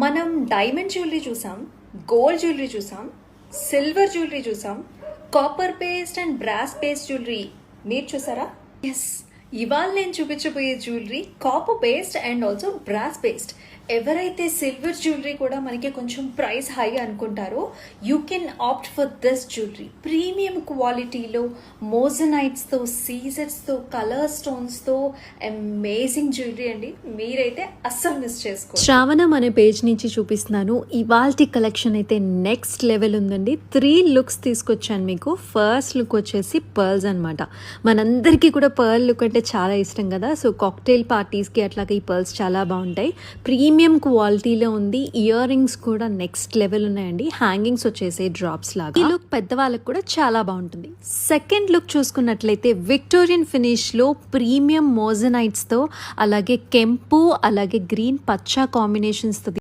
మనం diamond jewellery చూసాం, gold jewellery చూసాం, సిల్వర్ జ్యువెలరీ చూసాం, copper paste and brass paste jewellery మీరు చూసారా? ఎస్, ఇవాళ నేను చూపించబోయే jewellery copper paste and also brass paste. ఎవరైతే సిల్వర్ జ్యువెలరీ కూడా మనకి కొంచెం ప్రైస్ హై అనుకుంటారో you can opt for this jewellery. Premium క్వాలిటీలో మోజనైట్స్తో, సీజర్స్తో, కలర్ స్టోన్స్తో అమేజింగ్ జ్యువెలరీ అండి. మీరైతే అస్సలు మిస్ చేసుకోండి. శ్రావణం అనే పేజ్ నుంచి చూపిస్తున్నాను. ఇవాల్టి కలెక్షన్ అయితే నెక్స్ట్ లెవెల్ ఉందండి. 3 లుక్స్ తీసుకొచ్చాను మీకు. ఫస్ట్ లుక్ వచ్చేసి పర్ల్స్ అనమాట. మనందరికీ కూడా పర్ల్ లుక్ అంటే చాలా ఇష్టం కదా. సో కాక్టైల్ పార్టీస్కి అట్లాగే ఈ పర్ల్స్ చాలా బాగుంటాయి. ప్రీమియం క్వాలిటీలో ఉంది. ఇయర్ రింగ్స్ కూడా నెక్స్ట్ లెవెల్ ఉన్నాయండి. హ్యాంగింగ్స్ వచ్చేసే డ్రాప్స్ లాగా. ఈ లుక్ పెద్దవాళ్ళకి కూడా చాలా బాగుంటుంది. సెకండ్ లుక్ చూసుకున్నట్లయితే విక్టోరియన్ ఫినిష్లో ప్రీమియం మోజనైట్స్తో అలాగే కెంపు అలాగే గ్రీన్ పచ్చ కాంబినేషన్స్తో